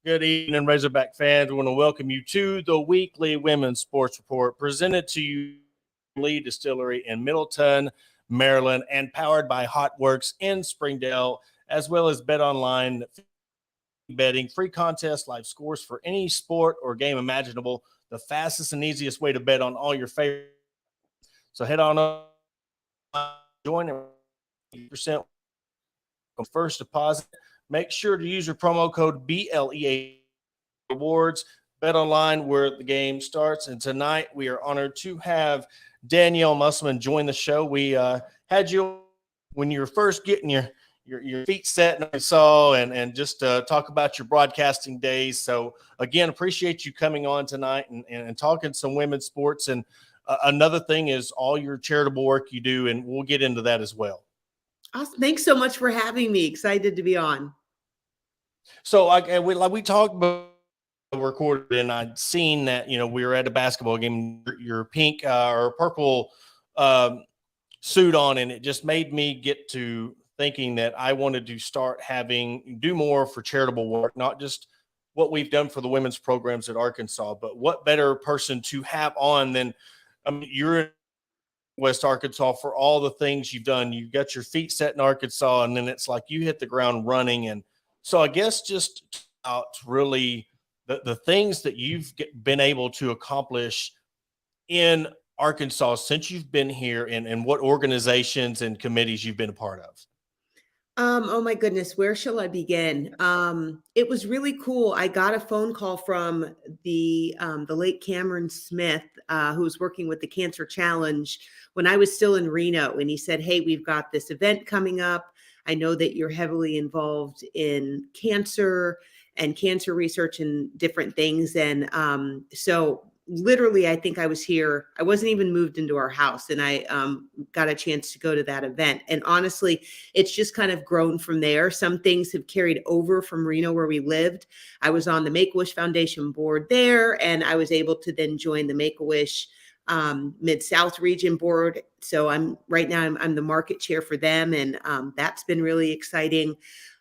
Good evening, Razorback fans. We want to welcome you to the weekly Women's Sports Report presented to you by Lee Distillery in Middleton, Maryland, and powered by Hot Works in Springdale, as well as Bet Online betting, free contests, live scores for any sport or game imaginable. The fastest and easiest way to bet on all your favorites. So head on up, join 80% first deposit. Make sure to use your promo code BLEA rewards. Bet online where the game starts. And tonight we are honored to have Danyelle Musselman join the show. We had you when you were first getting your feet set and I saw and just talk about your broadcasting days. So again, appreciate you coming on tonight and talking some women's sports. And another thing is all your charitable work you do, and we'll get into that as well. Awesome. Thanks so much for having me. Excited to be on. So we talked about recorded, and I'd seen that we were at a basketball game. Your pink or purple suit on, and it just made me get to thinking that I wanted to start do more for charitable work, not just what we've done for the women's programs at Arkansas, but what better person to have on than you're in West Arkansas for all the things you've done. You've got your feet set in Arkansas, and then it's like you hit the ground running. And so I guess just really the things that you've been able to accomplish in Arkansas since you've been here, and what organizations and committees you've been a part of. Oh my goodness, where shall I begin? It was really cool. I got a phone call from the late Cameron Smith, who was working with the Cancer Challenge when I was still in Reno, and he said, "Hey, we've got this event coming up. I know that you're heavily involved in cancer and cancer research and different things." And so literally, I think I was here. I wasn't even moved into our house, and I got a chance to go to that event. And honestly, it's just kind of grown from there. Some things have carried over from Reno where we lived. I was on the Make-A-Wish Foundation board there, and I was able to then join the Make-A-Wish Mid-South region board. So I'm the market chair for them. And that's been really exciting.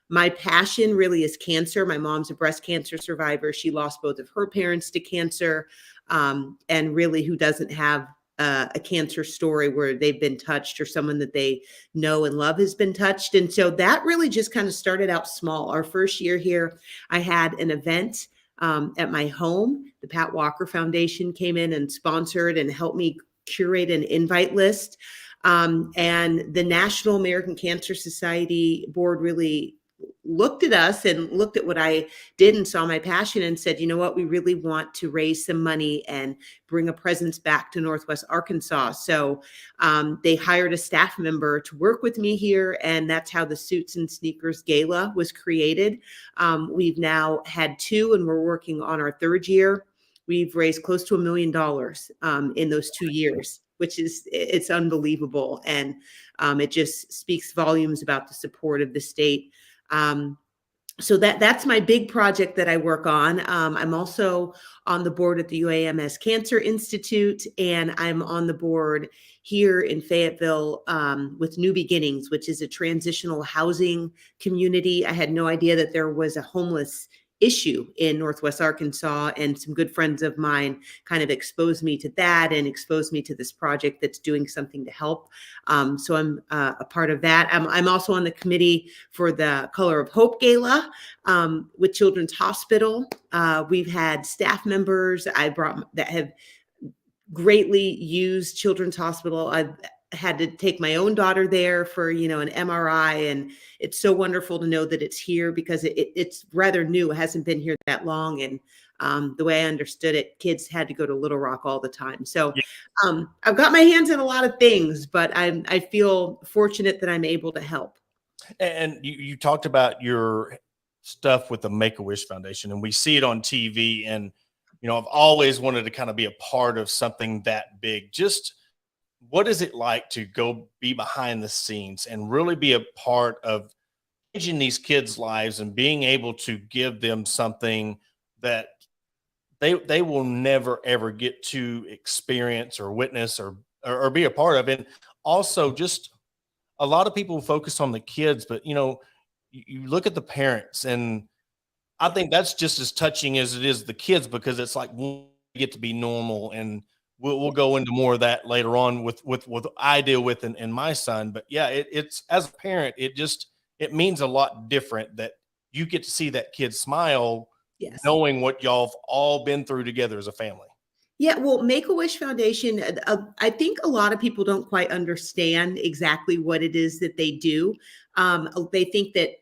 My passion really is cancer. My mom's a breast cancer survivor. She lost both of her parents to cancer. And really, who doesn't have a cancer story where they've been touched or someone that they know and love has been touched? And so that really just kind of started out small. Our first year here, I had an event at my home. The Pat Walker Foundation came in and sponsored and helped me curate an invite list. And the National American Cancer Society board really looked at us and looked at what I did and saw my passion and said, you know what, we really want to raise some money and bring a presence back to Northwest Arkansas. So they hired a staff member to work with me here. And that's how the Suits and Sneakers Gala was created. We've now had two, and we're working on our third year. We've raised close to $1 million in those 2 years, which it's unbelievable. And it just speaks volumes about the support of the state. So that's my big project that I work on. I'm also on the board at the UAMS Cancer Institute, and I'm on the board here in Fayetteville with New Beginnings, which is a transitional housing community. I had no idea that there was a homeless issue in Northwest Arkansas, and some good friends of mine kind of exposed me to that and exposed me to this project that's doing something to help. So I'm a part of that. I'm also on the committee for the Color of Hope Gala with Children's Hospital. We've had staff members that have greatly used Children's Hospital. I've had to take my own daughter there for, an MRI. And it's so wonderful to know that it's here because it's rather new. It hasn't been here that long. And the way I understood it, kids had to go to Little Rock all the time. So I've got my hands in a lot of things, but I feel fortunate that I'm able to help. And you talked about your stuff with the Make-A-Wish Foundation, and we see it on TV. And, I've always wanted to kind of be a part of something that big. Just what is it like to go be behind the scenes and really be a part of changing these kids' lives and being able to give them something that they will never, ever get to experience or witness or be a part of? And also, just a lot of people focus on the kids, but, you look at the parents, and I think that's just as touching as it is the kids, because it's like we get to be normal, and we'll go into more of that later on with what I deal with in my son. But yeah, it's as a parent, it means a lot different that you get to see that kid smile, Yes. knowing what y'all have all been through together as a family. Yeah, well, Make-A-Wish Foundation, I think a lot of people don't quite understand exactly what it is that they do. They think that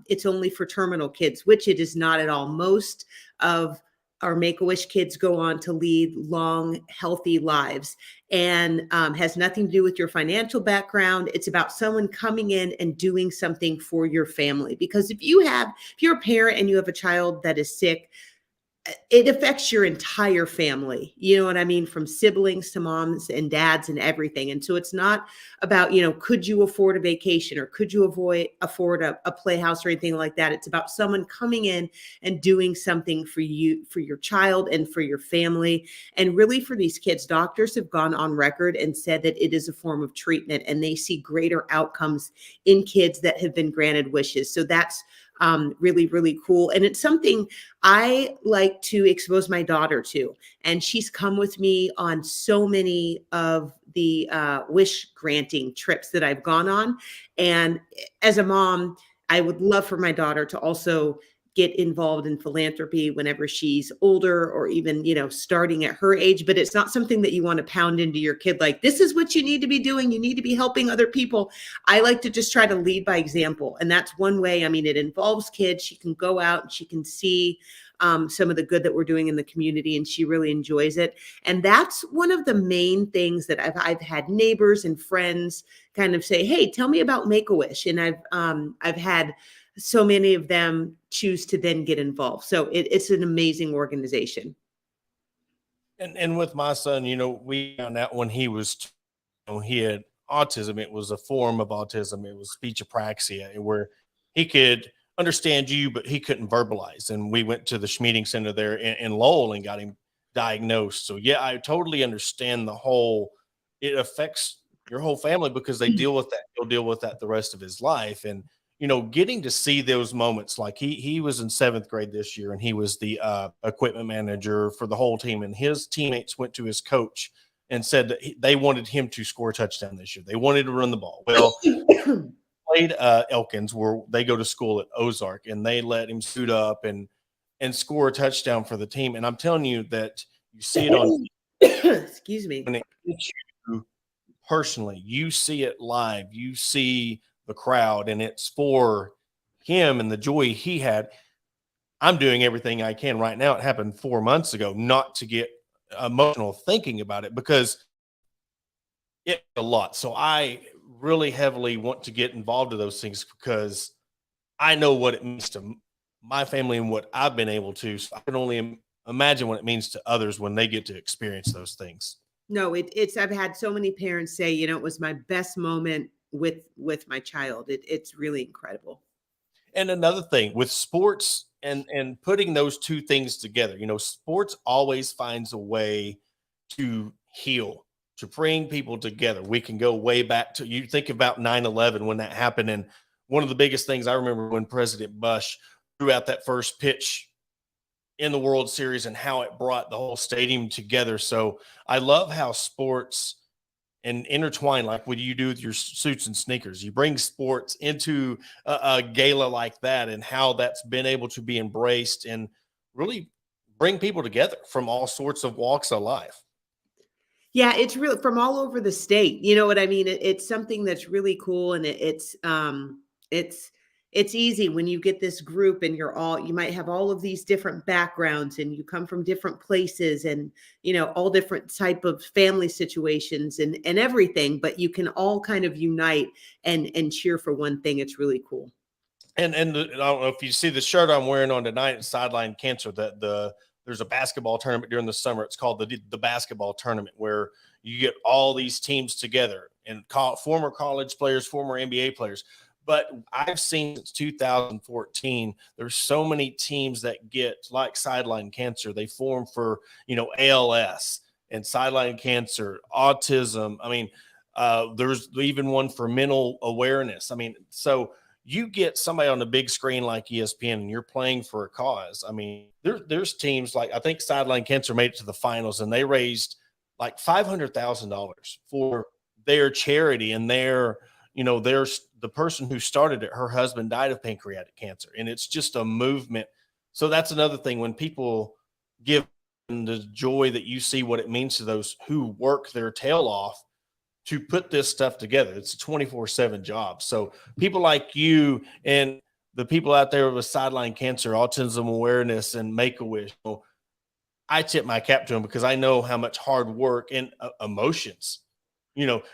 it's only for terminal kids, which it is not at all. Most of our Make-A-Wish kids go on to lead long, healthy lives, and has nothing to do with your financial background. It's about someone coming in and doing something for your family. Because if you're a parent and you have a child that is sick, it affects your entire family. You know what I mean? From siblings to moms and dads and everything. And so it's not about, could you afford a vacation, or could you afford a playhouse or anything like that? It's about someone coming in and doing something for you, for your child and for your family. And really, for these kids, doctors have gone on record and said that it is a form of treatment, and they see greater outcomes in kids that have been granted wishes. So that's really, really cool. And it's something I like to expose my daughter to. And she's come with me on so many of the wish granting trips that I've gone on. And as a mom, I would love for my daughter to also get involved in philanthropy whenever she's older, or even, starting at her age. But it's not something that you want to pound into your kid, like, this is what you need to be doing. You need to be helping other people. I like to just try to lead by example. And that's one way. I mean, it involves kids. She can go out and she can see some of the good that we're doing in the community, and she really enjoys it. And that's one of the main things that I've had neighbors and friends kind of say, hey, tell me about Make-A-Wish. And I've had so many of them choose to then get involved. So it's an amazing organization. And with my son, we found out when he was, he had autism. It was a form of autism. It was speech apraxia, where he could understand you, but he couldn't verbalize. And we went to the meeting center there in Lowell and got him diagnosed. So yeah, I totally understand it affects your whole family, because they deal with that. He'll deal with that the rest of his life. And, getting to see those moments, like he was in 7th grade this year, and he was the equipment manager for the whole team. And his teammates went to his coach and said that they wanted him to score a touchdown this year. They wanted to run the ball. Well, played Elkins, where they go to school at Ozark, and they let him suit up and score a touchdown for the team. And I'm telling you that you see it on excuse me, when it hits you personally. You see it live. You see the crowd, and it's for him and the joy he had. I'm doing everything I can right now. It happened 4 months ago, not to get emotional thinking about it, because it's a lot. So I really heavily want to get involved in those things, because I know what it means to my family and what I've been able to. So I can only imagine what it means to others when they get to experience those things. No, it's I've had so many parents say, it was my best moment with my child. It's really incredible. And another thing with sports and putting those two things together, sports always finds a way to heal, to bring people together. We can go way back to, you think about 9/11 when that happened. And one of the biggest things I remember, when President Bush threw out that first pitch in the World Series, and how it brought the whole stadium together. So I love how sports and intertwine, like what you do with your suits and sneakers. You bring sports into a gala like that, and how that's been able to be embraced and really bring people together from all sorts of walks of life. Yeah, it's really from all over the state. You know what I mean? It's something that's really cool, and it's easy when you get this group, and you might have all of these different backgrounds, and you come from different places, and all different type of family situations and everything, but you can all kind of unite and cheer for one thing. It's really cool. And I don't know if you see the shirt I'm wearing on tonight, it's Sideline Cancer. There's a basketball tournament during the summer. It's called the basketball tournament, where you get all these teams together, and former college players, former NBA players. But I've seen since 2014, there's so many teams that get, like Sideline Cancer. They form for, ALS and Sideline Cancer, autism. I mean, there's even one for mental awareness. I mean, so you get somebody on the big screen like ESPN and you're playing for a cause. I mean, there's teams like, I think Sideline Cancer made it to the finals and they raised like $500,000 for their charity, and there's the person who started it, her husband died of pancreatic cancer, and it's just a movement. So that's another thing, when people give the joy that you see what it means to those who work their tail off to put this stuff together. It's a 24/7 job. So people like you and the people out there with Sideline Cancer, Autism Awareness, and Make-A-Wish, I tip my cap to them because I know how much hard work and emotions.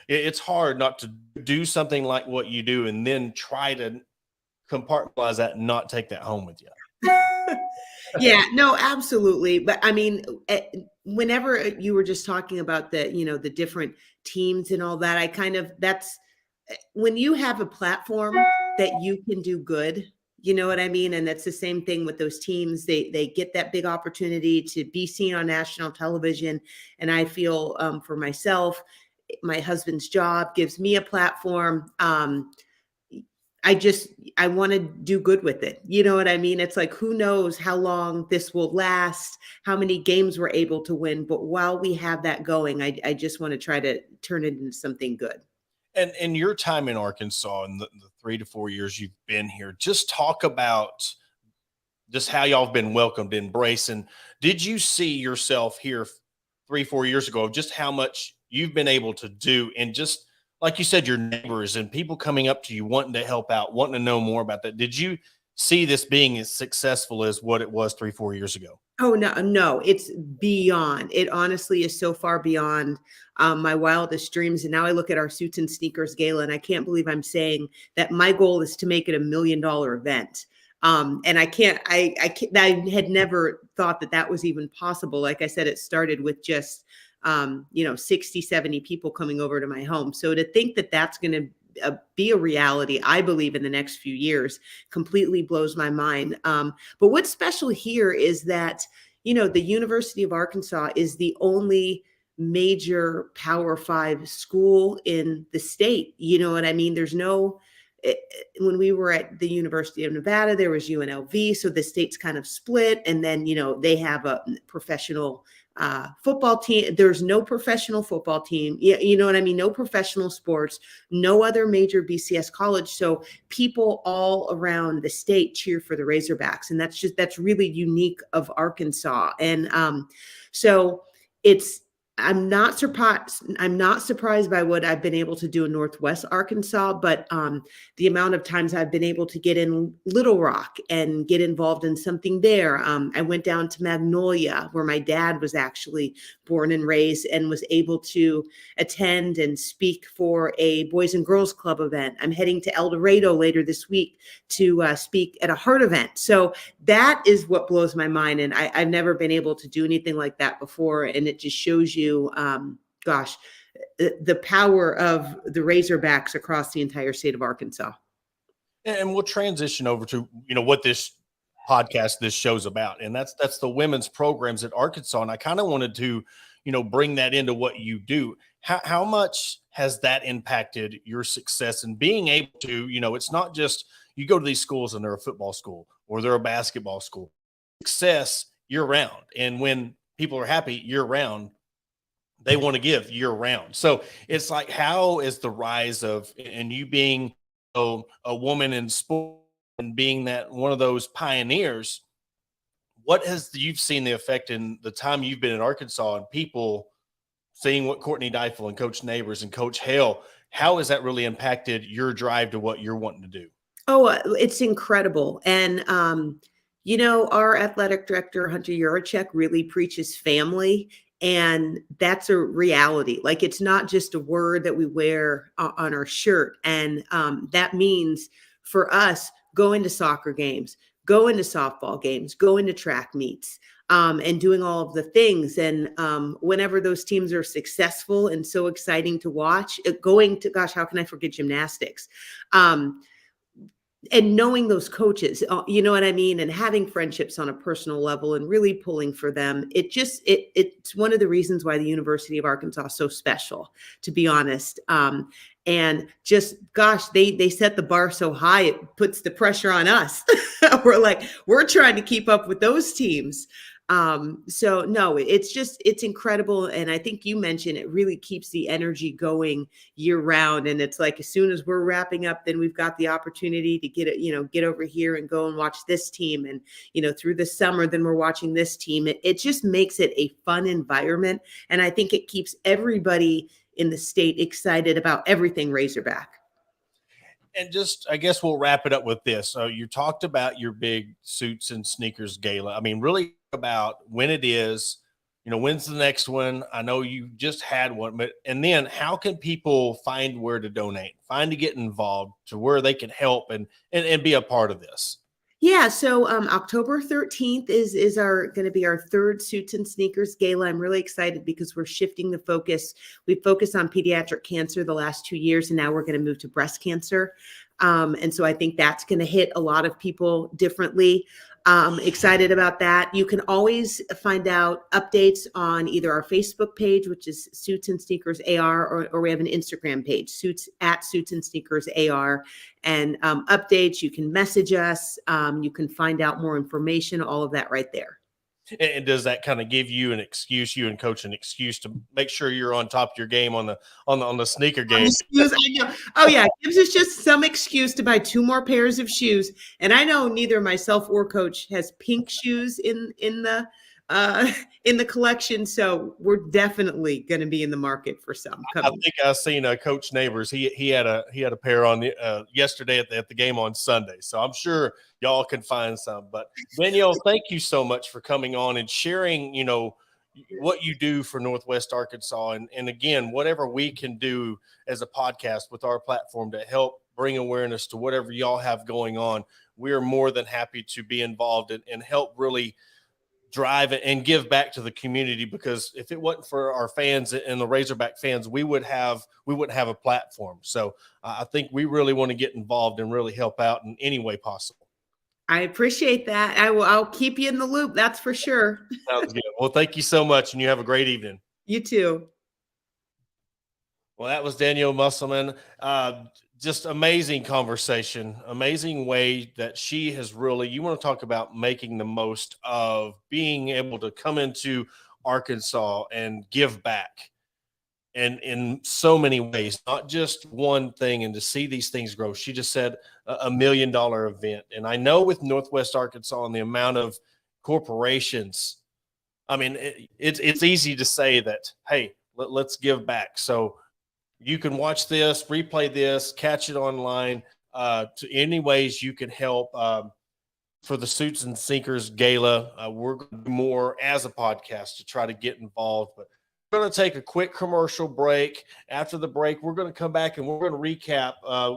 It's hard not to do something like what you do and then try to compartmentalize that and not take that home with you. Yeah, no, absolutely. But I mean, whenever you were just talking about the different teams and all that, that's when you have a platform that you can do good, you know what I mean? And that's the same thing with those teams. They get that big opportunity to be seen on national television. And I feel for myself, my husband's job gives me a platform. I want to do good with it. You know what I mean? It's like, who knows how long this will last, how many games we're able to win. But while we have that going, I just want to try to turn it into something good. And in your time in Arkansas and the 3 to 4 years you've been here, just talk about just how y'all have been welcomed, embraced. And did you see yourself here 3-4 years ago of just how much you've been able to do, and just like you said, your neighbors and people coming up to you wanting to help out, wanting to know more about that? Did you see this being as successful as what it was 3-4 years ago? Oh, no, it's beyond. It honestly is so far beyond my wildest dreams. And now I look at our Suits and Sneakers Gala, and I can't believe I'm saying that my goal is to make it $1 million event. And I had never thought that was even possible. Like I said, it started with just 60, 70 people coming over to my home. So to think that that's going to be a reality, I believe, in the next few years, completely blows my mind. But what's special here is that, the University of Arkansas is the only major Power 5 school in the state. You know what I mean? There's no, when we were at the University of Nevada, there was UNLV. So the state's kind of split. And then, they have a professional football team. There's no professional football team. You know what I mean? No professional sports, no other major BCS college. So people all around the state cheer for the Razorbacks. And that's really unique of Arkansas. And so I'm not surprised by what I've been able to do in Northwest Arkansas, but the amount of times I've been able to get in Little Rock and get involved in something there. I went down to Magnolia, where my dad was actually born and raised, and was able to attend and speak for a Boys and Girls Club event. I'm heading to El Dorado later this week to speak at a heart event. So that is what blows my mind. And I've never been able to do anything like that before. And it just shows you, the power of the Razorbacks across the entire state of Arkansas. And we'll transition over to, what this show's about. And that's the women's programs at Arkansas. And I kind of wanted to, bring that into what you do. How much has that impacted your success in being able to, it's not just you go to these schools and they're a football school or they're a basketball school. Success year round. And when people are happy year round, they want to give year round. So it's like, how is the rise of, and you being a woman in sport and being that one of those pioneers, what has you've seen the effect in the time you've been in Arkansas and people seeing what Courtney Deifel and Coach Neighbors and Coach Hale, how has that really impacted your drive to what you're wanting to do? Oh, it's incredible. And, our athletic director, Hunter Yurachek, really preaches family. And that's a reality. Like, it's not just a word that we wear on our shirt. And that means for us, going to soccer games, going to softball games, going to track meets, and doing all of the things. And whenever those teams are successful and so exciting to watch, how can I forget gymnastics? and knowing those coaches, you know what I mean? And having friendships on a personal level and really pulling for them. It's one of the reasons why the University of Arkansas is so special, to be honest. And just, gosh, they set the bar so high, it puts the pressure on us. We're trying to keep up with those teams. So no, it's incredible. And I think you mentioned it really keeps the energy going year round. And it's like, as soon as we're wrapping up, then we've got the opportunity to get over here and go and watch this team. And, through the summer, then we're watching this team. It just makes it a fun environment. And I think it keeps everybody in the state excited about everything Razorback. And just, I guess we'll wrap it up with this. So you talked about your big suits and sneakers gala. I mean, really about when it is, when's the next one? I know you just had one, and then how can people find where to donate, find to get involved, to where they can help and be a part of this? Yeah, so October 13th is going to be our third Suits and Sneakers Gala. I'm really excited because we're shifting the focus. We focused on pediatric cancer the last 2 years, and now we're going to move to breast cancer. And so I think that's going to hit a lot of people differently. Excited about that. You can always find out updates on either our Facebook page, which is Suits and Sneakers AR, or we have an Instagram page, Suits and Sneakers AR, and updates. You can message us. You can find out more information, all of that right there. And does that kind of give you and coach an excuse to make sure you're on top of your game on the sneaker game? I know. Oh yeah, it gives us just some excuse to buy 2 more pairs of shoes. And I know neither myself or coach has pink shoes in the collection, so we're definitely going to be in the market for some. I think I've seen Coach Neighbors. He had a pair on yesterday at the game on Sunday. So I'm sure y'all can find some. But Danyelle, thank you so much for coming on and sharing, what you do for Northwest Arkansas, and again, whatever we can do as a podcast with our platform to help bring awareness to whatever y'all have going on. We are more than happy to be involved and help really drive it and give back to the community, because if it wasn't for our fans and the Razorback fans, we wouldn't have a platform. So I think we really want to get involved and really help out in any way possible. I appreciate that. I'll keep you in the loop. That's for sure. Sounds good. Well, thank you so much, and you have a great evening. You too. Well, that was Danyelle Musselman. Just amazing conversation, amazing way that she has really, you want to talk about making the most of being able to come into Arkansas and give back. And in so many ways, not just one thing, and to see these things grow. She just said $1 million event. And I know with Northwest Arkansas and the amount of corporations, I mean, it's easy to say that, hey, let's give back. So you can watch this, replay this, catch it online, to any ways you can help for the Suits and Sneakers Gala. We're going to do more as a podcast to try to get involved, but we're going to take a quick commercial break. After the break, we're going to come back and we're going to recap.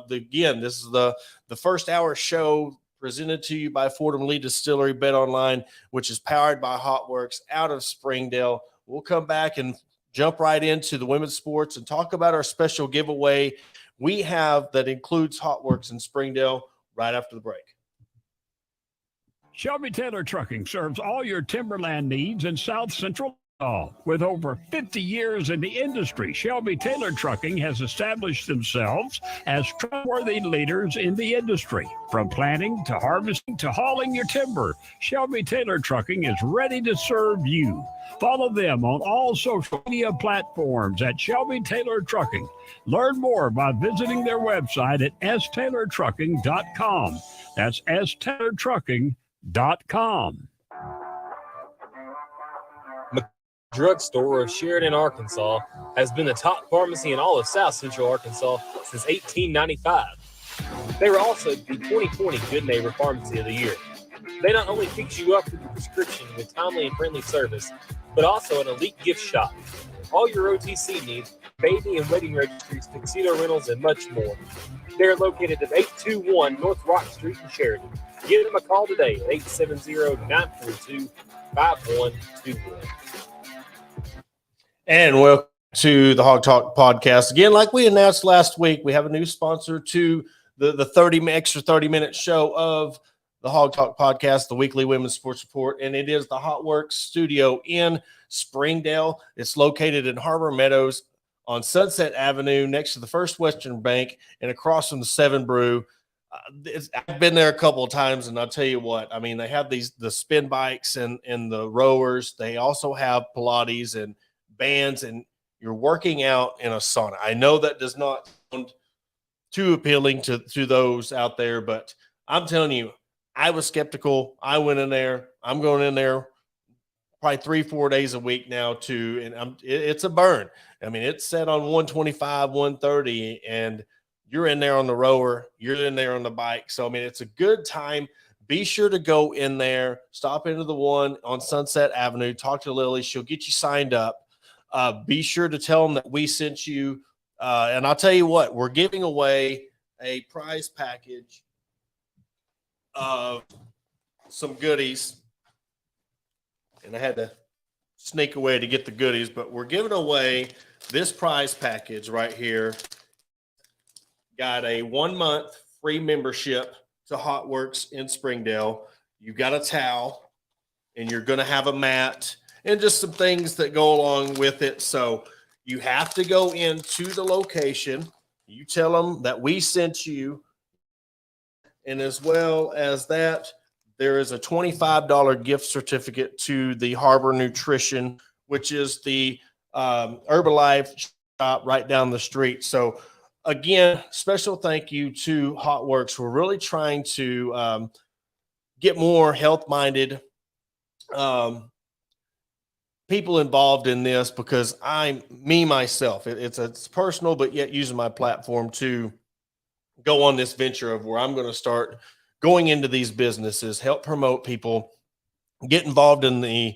Again, this is the first hour show presented to you by Fordham Lee Distillery Bet Online, which is powered by Hotworks out of Springdale. We'll come back and jump right into the women's sports and talk about our special giveaway we have that includes Hotworks in Springdale right after the break. Shelby Taylor Trucking serves all your timberland needs in South Central. With over 50 years in the industry, Shelby Taylor Trucking has established themselves as trustworthy leaders in the industry. From planting to harvesting to hauling your timber, Shelby Taylor Trucking is ready to serve you. Follow them on all social media platforms at Shelby Taylor Trucking. Learn more by visiting their website at staylortrucking.com. That's staylortrucking.com. Drugstore of Sheridan, Arkansas, has been the top pharmacy in all of South Central Arkansas since 1895. They were also the 2020 Good Neighbor Pharmacy of the Year. They not only fix you up with your prescription with timely and friendly service, but also an elite gift shop. All your OTC needs, baby and wedding registries, tuxedo rentals, and much more. They're located at 821 North Rock Street in Sheridan. Give them a call today at 870-942-5121. And welcome to the Hog Talk podcast. Again, like we announced last week, we have a new sponsor to the 30-minute show of the Hog Talk podcast, the weekly women's sports report, and it is the Hot Works studio in Springdale. It's located in Harbor Meadows on Sunset Avenue next to the First Western Bank and across from the Seven Brew. I've been there a couple of times, and I'll tell you what, I mean, they have the spin bikes and the rowers. They also have Pilates and bands, and you're working out in a sauna. I know that does not sound too appealing to those out there, but I'm telling you, I was skeptical. I went in there. I'm going in there probably 3-4 days a week now too, and it's a burn. I mean, it's set on 125, 130, and you're in there on the rower, you're in there on the bike. So I mean, it's a good time. Be sure to go in there, stop into the one on Sunset Avenue, talk to Lily. She'll get you signed up. Be sure to tell them that we sent you. And I'll tell you what, we're giving away a prize package of some goodies, and I had to sneak away to get the goodies, but we're giving away this prize package right here. Got a 1-month free membership to Hot Works in Springdale. You got a towel, and you're going to have a mat and just some things that go along with it. So you have to go into the location. You tell them that we sent you. And as well as that, there is a $25 gift certificate to the Harbor Nutrition, which is the Herbalife shop right down the street. So again, special thank you to Hot Works. We're really trying to get more health-minded people involved in this, because myself, it's personal, but yet using my platform to go on this venture of where I'm going to start going into these businesses, help promote people, get involved in the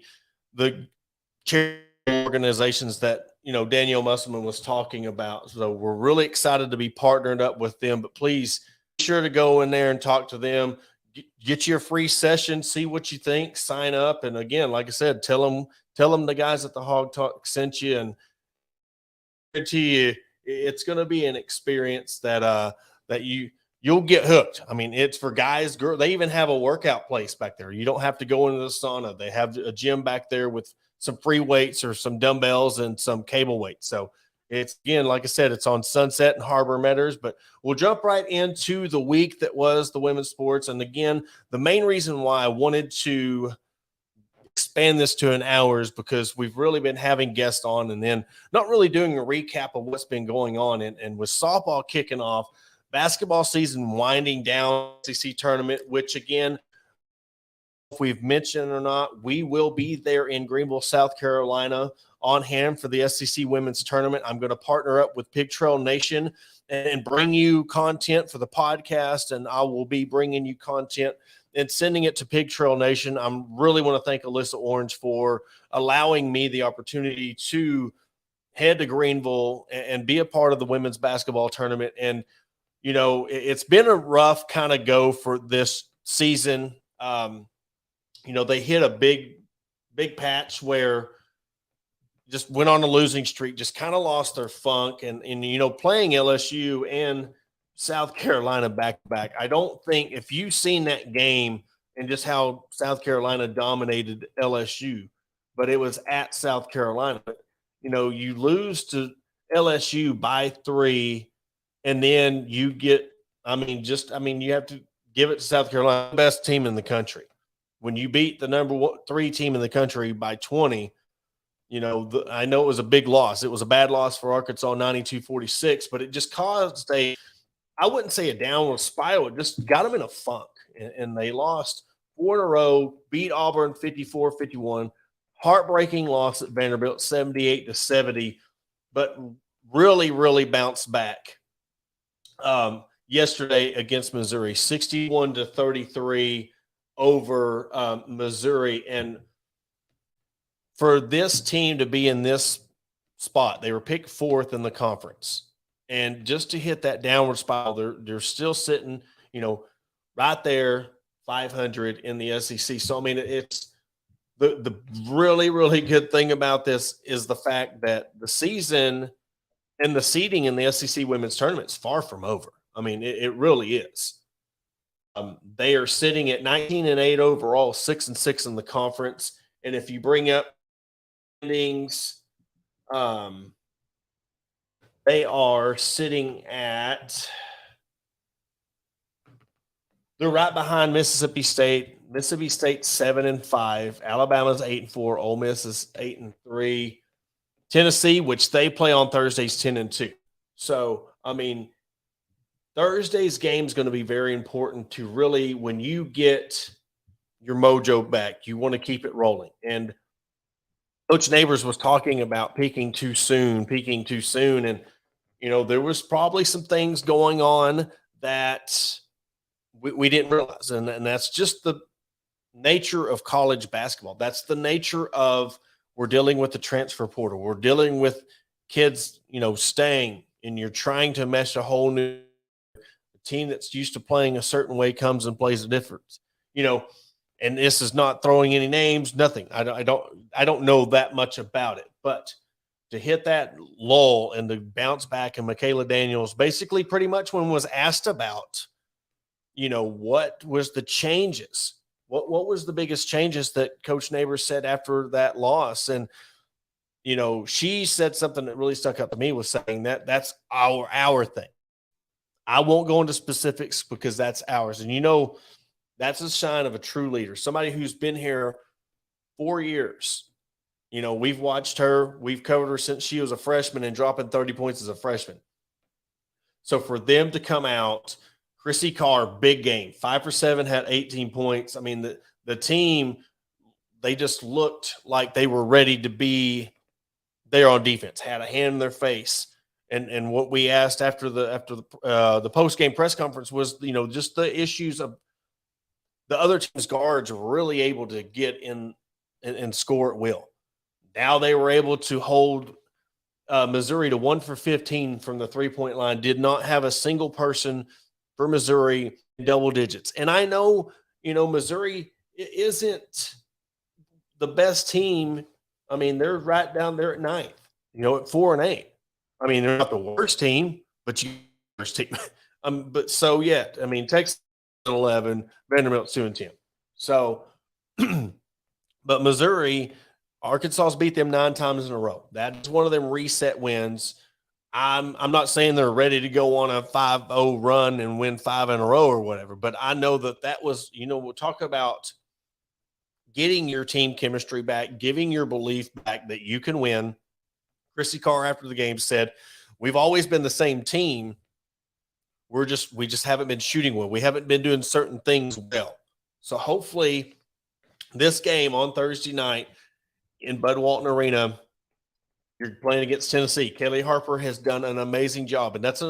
charity organizations that, Danyelle Musselman was talking about. So we're really excited to be partnered up with them, but please be sure to go in there and talk to them, get your free session, see what you think, sign up. And again, like I said, tell them the guys at the Hog Talk sent you, and I guarantee you it's going to be an experience that you'll get hooked. I mean, it's for guys, girls. They even have a workout place back there. You don't have to go into the sauna. They have a gym back there with some free weights or some dumbbells and some cable weights. So it's, again, like I said, it's on Sunset and Harbor Meadows. But we'll jump right into the week that was the women's sports. And again, the main reason why I wanted to expand this to an hour is because we've really been having guests on and then not really doing a recap of what's been going on. And with softball kicking off, basketball season winding down, SEC tournament, which again, if we've mentioned or not, we will be there in Greenville, South Carolina on hand for the SEC women's tournament. I'm going to partner up with Pig Trail Nation and bring you content for the podcast, and I will be bringing you content and sending it to Pig Trail Nation. I really want to thank Alyssa Orange for allowing me the opportunity to head to Greenville and be a part of the women's basketball tournament. And, it's been a rough kind of go for this season. They hit a big patch where just went on a losing streak, just kind of lost their funk. And playing LSU and South Carolina back to back, I don't think, if you've seen that game and just how South Carolina dominated LSU, but it was at South Carolina. You lose to LSU by 3, and then you get, you have to give it to South Carolina, the best team in the country. When you beat the number 3 team in the country by 20, I know it was a big loss. It was a bad loss for Arkansas, 92-46, but it just caused I wouldn't say a downward spiral. It just got them in a funk, and they lost 4 in a row, beat Auburn 54-51, heartbreaking loss at Vanderbilt 78-70, but really, really bounced back yesterday against Missouri, 61-33 over Missouri. And for this team to be in this spot, they were picked 4th in the conference. And just to hit that downward spiral, they're still sitting, right there, 500 in the SEC. So, it's the really, really good thing about this is the fact that the season and the seeding in the SEC women's tournament is far from over. I mean, it really is. They are sitting at 19-8 overall, 6-6 in the conference. And if you bring up standings, they are sitting at, they're right behind Mississippi State. Mississippi State 7-5, Alabama's 8-4, Ole Miss is 8-3, Tennessee, which they play on Thursdays, 10-2. So, I mean, Thursday's game is going to be very important to really, when you get your mojo back, you want to keep it rolling. And Coach Neighbors was talking about peaking too soon. And, you know, there was probably some things going on that we didn't realize. And that's just the nature of college basketball. That's the nature of, we're dealing with the transfer portal. We're dealing with kids, you know, staying, and you're trying to mesh a whole new team that's used to playing a certain way comes and plays a difference, you know. And this is not throwing any names, nothing. I don't know that much about it, but to hit that lull and to bounce back, and Michaela Daniels basically pretty much when was asked about, you know, what was the changes, what was the biggest changes that Coach Neighbors said after that loss, and you know, she said something that really stuck out to me, was saying that that's our thing. I won't go into specifics because that's ours, and you know. That's a sign of a true leader, somebody who's been here 4 years. You know, we've watched her. We've covered her since she was a freshman and dropping 30 points as a freshman. So for them to come out, Chrissy Carr, big game, 5 for 7, had 18 points. I mean, the team, they just looked like they were ready to be there on defense, had a hand in their face. And what we asked after the post-game press conference was, you know, just the issues of the other team's guards were really able to get in and score at will. Now they were able to hold Missouri to 1 for 15 from the three-point line, did not have a single person for Missouri in double digits. And I know, you know, Missouri isn't the best team. I mean, they're right down there at 9th, you know, at 4-8. I mean, they're not the worst team, but worst team. But so yet, I mean, Texas 11, Vanderbilt 2-10. So, but Missouri, Arkansas's beat them 9 times in a row. That's one of them reset wins. I'm not saying they're ready to go on a 5-0 run and win 5 in a row or whatever, but I know that was, you know, we'll talk about getting your team chemistry back, giving your belief back that you can win. Chrissy Carr after the game said, "We've always been the same team. We just haven't been shooting well. We haven't been doing certain things well." So hopefully this game on Thursday night in Bud Walton Arena, you're playing against Tennessee. Kelly Harper has done an amazing job. And that's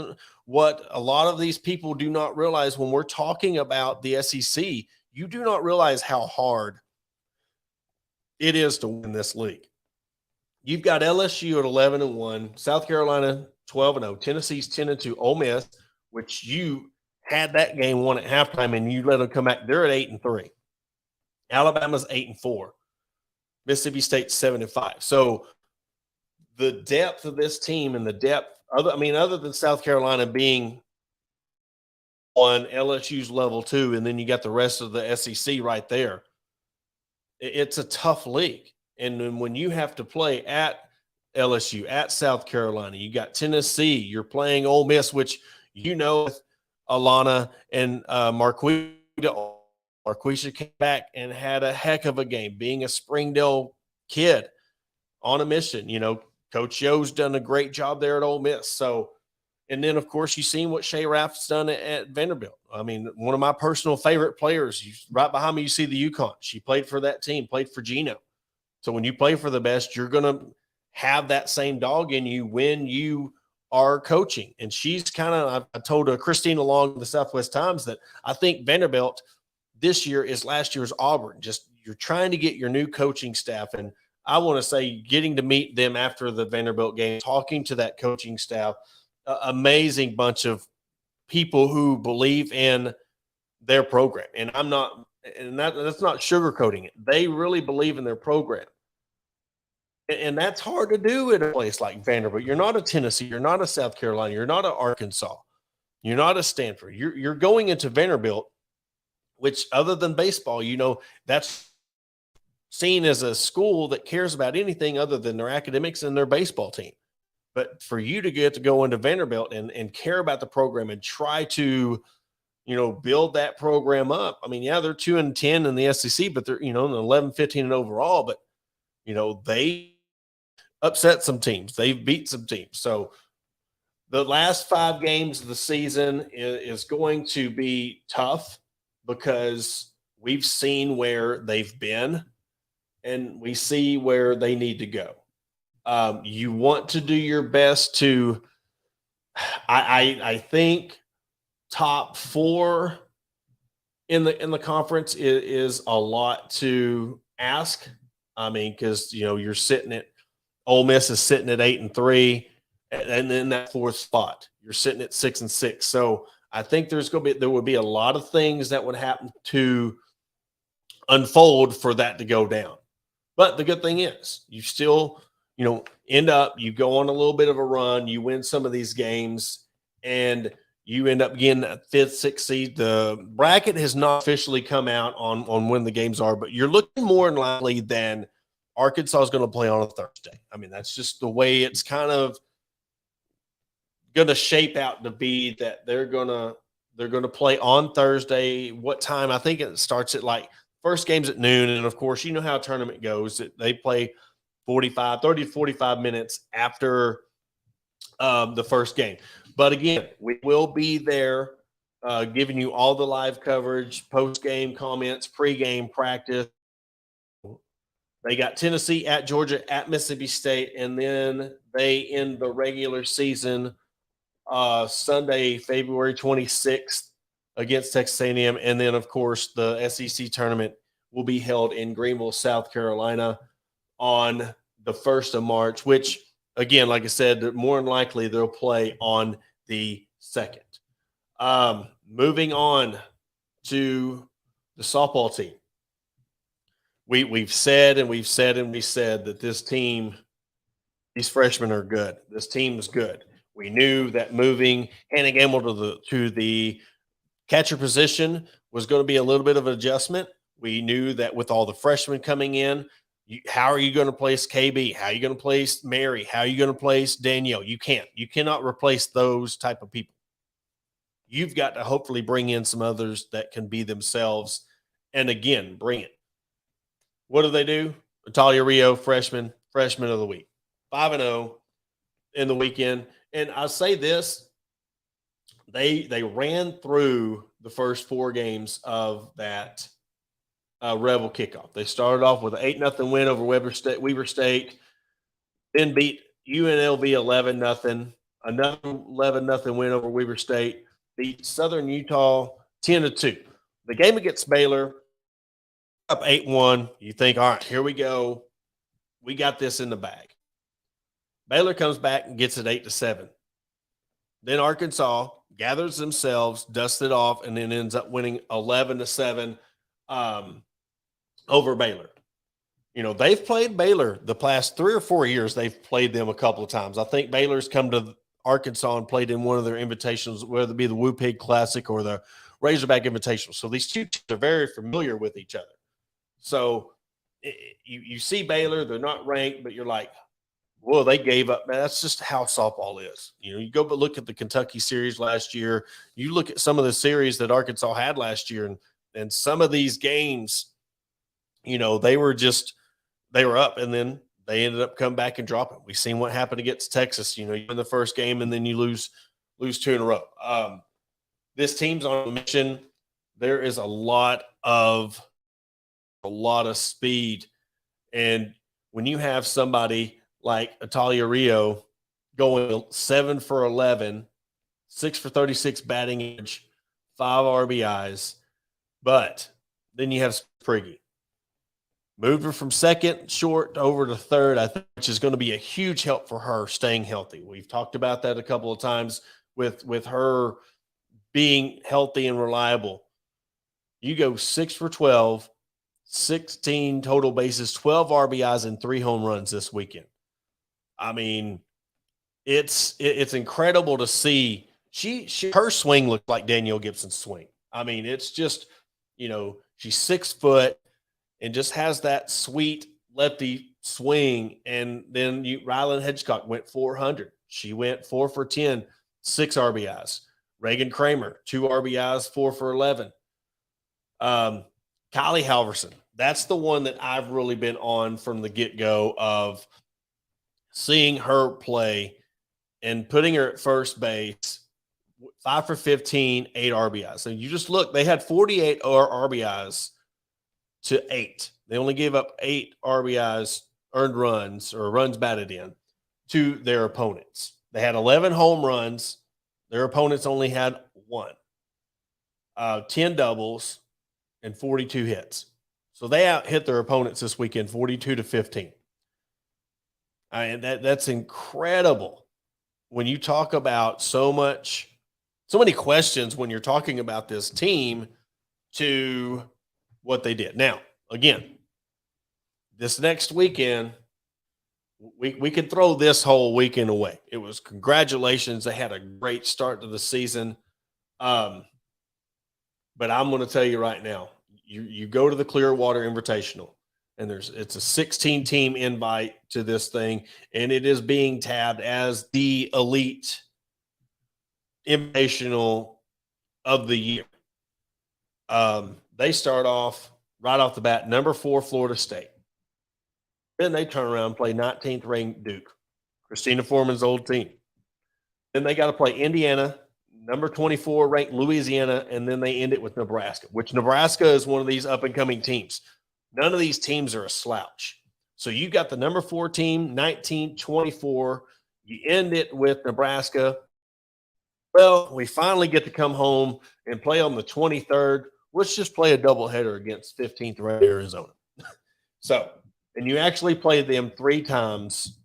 what a lot of these people do not realize when we're talking about the SEC. You do not realize how hard it is to win this league. You've got LSU at 11-1, South Carolina 12-0, Tennessee's 10-2, Ole Miss, which you had that game won at halftime and you let them come back. They're at 8-3. Alabama's 8-4. Mississippi State 7-5. So the depth of this team and the depth, other than South Carolina being on LSU's level 2, and then you got the rest of the SEC right there. It's a tough league. And then when you have to play at LSU, at South Carolina, you got Tennessee, you're playing Ole Miss, which – you know, Alana and Marquisha came back and had a heck of a game, being a Springdale kid on a mission. You know, Coach Yo's done a great job there at Ole Miss. So, and then, of course, you've seen what Shea Raff's done at Vanderbilt. I mean, one of my personal favorite players. Right behind me, you see the UConn. She played for that team, played for Gino. So when you play for the best, you're going to have that same dog in you when you are coaching. And she's kind of, I told Christina Long of the Southwest Times that I think Vanderbilt this year is last year's Auburn. Just you're trying to get your new coaching staff. And I want to say getting to meet them after the Vanderbilt game, talking to that coaching staff, amazing bunch of people who believe in their program. And that's not sugarcoating it. They really believe in their program. And that's hard to do in a place like Vanderbilt. You're not a Tennessee. You're not a South Carolina. You're not an Arkansas. You're not a Stanford. You're going into Vanderbilt, which other than baseball, that's seen as a school that cares about anything other than their academics and their baseball team. But for you to get to go into Vanderbilt and care about the program and try to, build that program up. I mean, yeah, they're 2-10 in the SEC, but they're, 11-15 and overall, but they upset some teams. They've beat some teams. So the last 5 games of the season is going to be tough because we've seen where they've been and we see where they need to go. You want to do your best to, I think, top 4 in the conference is a lot to ask. I mean, because you're sitting at Ole Miss is sitting at 8-3, and then that 4th spot you're sitting at 6-6. So I think there would be a lot of things that would happen to unfold for that to go down. But the good thing is you still end up, you go on a little bit of a run, you win some of these games, and you end up getting a 5th, 6th seed. The bracket has not officially come out on when the games are, but you're looking more likely than Arkansas is going to play on a Thursday. I mean, that's just the way it's kind of going to shape out to be, that they're going to play on Thursday. What time? I think it starts at first game's at noon, and of course, you know how a tournament goes. They play 30 to 45 minutes after the first game. But again, we will be there giving you all the live coverage, post-game comments, pre-game practice. They got Tennessee at Georgia, at Mississippi State, and then they end the regular season Sunday, February 26th against Texas A&M. And then, of course, the SEC tournament will be held in Greenville, South Carolina on the 1st of March, which, again, like I said, more than likely they'll play on the 2nd. Moving on to the softball team. We've said that this team, these freshmen are good. This team is good. We knew that moving Hannah Gamble to the catcher position was going to be a little bit of an adjustment. We knew that with all the freshmen coming in, how are you going to place KB? How are you going to place Mary? How are you going to place Danyelle? You can't. You cannot replace those type of people. You've got to hopefully bring in some others that can be themselves. And again, bring it. What do? Natalia Rio, freshman of the week, 5-0 in the weekend. And I'll say this, they ran through the first 4 games of that Rebel kickoff. They started off with an 8-0 win over Weber State, then beat UNLV 11-0, another 11-0 win over Weber State, beat Southern Utah 10-2. The game against Baylor, up 8-1. You think, all right, here we go. We got this in the bag. Baylor comes back and gets it 8-7. Then Arkansas gathers themselves, dusts it off, and then ends up winning 11-7 over Baylor. They've played Baylor the past 3 or 4 years. They've played them a couple of times. I think Baylor's come to Arkansas and played in one of their invitations, whether it be the Woo Pig Classic or the Razorback Invitational. So these two teams are very familiar with each other. So you see Baylor, they're not ranked, but you're like, well, they gave up. Man, that's just how softball is. You go but look at the Kentucky series last year. You look at some of the series that Arkansas had last year, and some of these games, they were up, and then they ended up coming back and dropping. We've seen what happened against Texas. You win the first game, and then you lose 2 in a row. This team's on a mission. There is a lot of speed, and when you have somebody like Natalia Rio going 7 for 11, 6 for 36 batting average, 5 RBIs, but then you have Spriggy. Moved her from second short over to third, I think, which is going to be a huge help for her staying healthy. We've talked about that a couple of times with her being healthy and reliable. You go 6 for 12, 16 total bases, 12 RBIs, and 3 home runs this weekend. I mean, it's incredible to see her swing looked like Danielle Gibson's swing. I mean, it's just, she's 6 foot and just has that sweet lefty swing. And then Rylan Hedgecock went 400. She went 4 for 10, 6 RBIs. Reagan Kramer, 2 RBIs, 4 for 11. Kylie Halverson, that's the one that I've really been on from the get-go of seeing her play and putting her at first base, 5 for 15, 8 RBIs. So you just look, they had 48 RBIs to 8. They only gave up 8 RBIs, earned runs or runs batted in, to their opponents. They had 11 home runs. Their opponents only had 1. 10 doubles and 42 hits. So they hit their opponents this weekend 42-15. And that's incredible when you talk about so many questions when you're talking about this team to what they did. Now, again, this next weekend, we could throw this whole weekend away. It was congratulations. They had a great start to the season. But I'm going to tell you right now, you go to the Clearwater Invitational, and it's a 16-team invite to this thing, and it is being tabbed as the elite invitational of the year. They start off right off the bat, number 4 Florida State. Then they turn around and play 19th ranked Duke, Christina Foreman's old team. Then they got to play Indiana, number 24 ranked Louisiana, and then they end it with Nebraska, which Nebraska is one of these up-and-coming teams. None of these teams are a slouch. So you got the number 4 team, 19, 24. You end it with Nebraska. Well, we finally get to come home and play on the 23rd. Let's just play a doubleheader against 15th ranked Arizona. So, and you actually play them 3 times,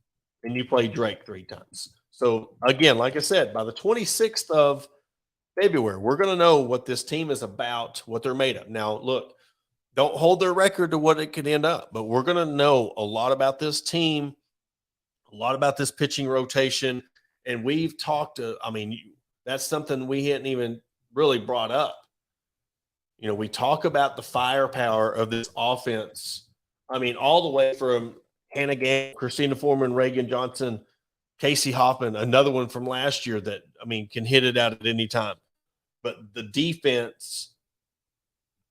and you play Drake 3 times. So, again, like I said, by the 26th of February, we're going to know what this team is about, what they're made of. Now, look, don't hold their record to what it could end up, but we're going to know a lot about this team, a lot about this pitching rotation, and we've talked to, that's something we hadn't even really brought up. We talk about the firepower of this offense. All the way from Hannah Gant, Christina Foreman, Reagan Johnson, Casey Hoffman, another one from last year that, can hit it out at any time. But the defense